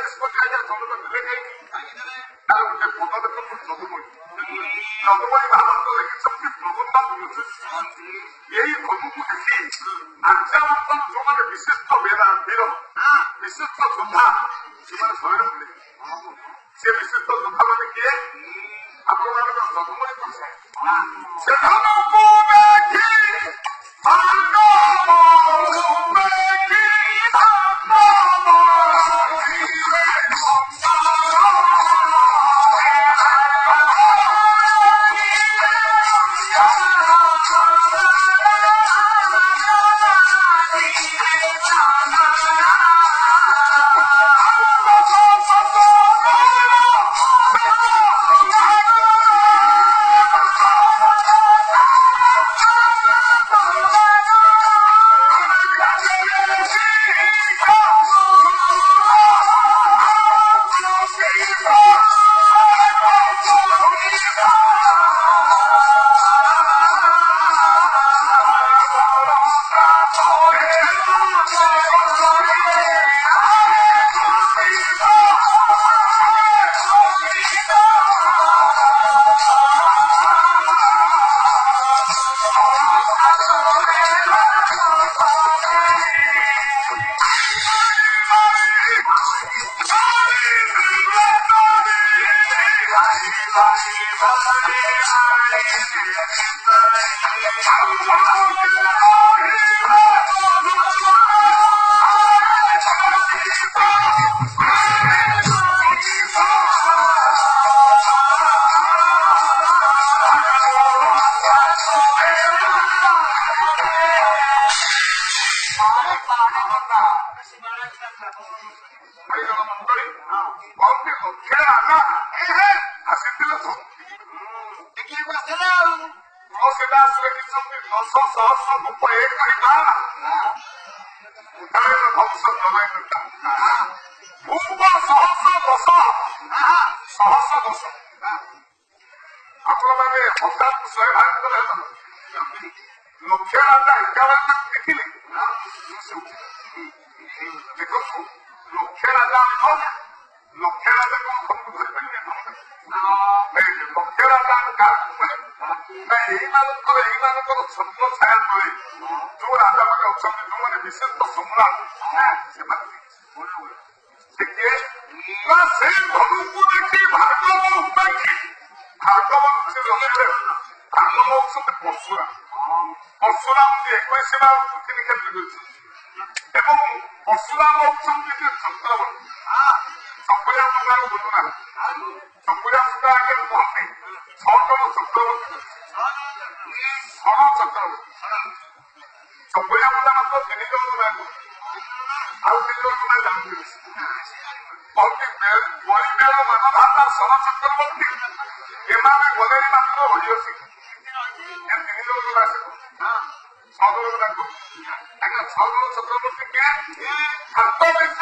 ନିଷ୍ପତ୍ତି ଆଜ୍ଞା ସମସ୍ତ ଦେଲେ କାହିଁକି ତାର ଗୋଟେ ପଦ ଦେଖନ୍ତୁ ଯଦୁମଣି ଯଦୁମଣି ଭାବନ୍ତ ଲେଖିଛନ୍ତି ପ୍ରବନ୍ଧା ଏଇ ଧନୁକୁ ଦେଖି ଆର୍ଯ୍ୟବର୍ତ୍ତନ ଯୋଉମାନେ ବିଶିଷ୍ଟ ବୀର ବିଶିଷ୍ଟ ଯୋଦ୍ଧା ସେମାନେ ଭୟରେ ପଡିଲେ ସେ ବିଶିଷ୍ଟ ଯୋଦ୍ଧା ମାନେ କିଏ ଆପଣମାନଙ୍କ ଯଦୁମଣି କହିଲେ ସେ ଧନୁକୁ ଦେଖି ଆପଣମାନେ ହଠାତ୍ ଶହେ ଭାଗ କଲେ ଲକ୍ଷ ରାଜା ଏକାବେଳେ ଦେଖିଲେ ଦେଖନ୍ତୁ ଲକ୍ଷ ରାଜା ଲକ୍ଷ ରାଜା କଣ ଧନକୁ ଧରିପାରିବେ ଲକ୍ଷ ରାଜା ଏଇମାନଙ୍କର ଛତ୍ର ଛାୟା ତଳେ ଯୋଉ ରାଜା ମାନେ ଅଛନ୍ତି ଯୋଉମାନେ ବିଶିଷ୍ଟ ସମ୍ରାଟ ସେମାନେ ଦେଖିବେ ସେ ଧନୁକୁ ଦେଖି ଭାର୍ଗବ ଉପାଖି ଭାର୍ଗବ ସେ ଜଣେଇଲେ ଭାର୍ଗବ ହଉଛନ୍ତି ପରଶୁରାମ 21 ବାର ପୃଥିବୀ କ୍ଷେତ୍ର କରିଛନ୍ତି ଏବଂ ପରଶୁରାମ ହଉଛନ୍ତି ଯେ ଚକ୍ରବର୍ତ୍ତୀ ଚକୁରିଆ ସୁନ୍ଦର ବୁଝୁନାହାନ୍ତି ଚକୁରିଆ ସୁନ୍ଦର ଆଗେ କୁହନ୍ତି 6 ଜଣ ଚକ୍ରବର୍ତ୍ତୀ ଷଣ ଚକ୍ରବର୍ତ୍ତୀ ଚକୁରିଆ ମୁଣ୍ଡା ମାତ୍ର 3 ଜଣ ନାଁ ଆଉ 3 ଜଣ ନାଁ ଜାଣିଥିଲେ ପରିବେଳ ମାନଭାତା ଷଣ ଚକ୍ରବର୍ତ୍ତୀ ଏମାନେ ଗଲେ ମାତ୍ର ରହିଅଛି ଏ 3 ଜଣ ଆସେ 6 ଜଣ ତାଙ୍କୁ ଆଜ୍ଞା 6 ଜଣ ଚକ୍ରବର୍ତ୍ତୀ କିଏ ହାତ ବିଷ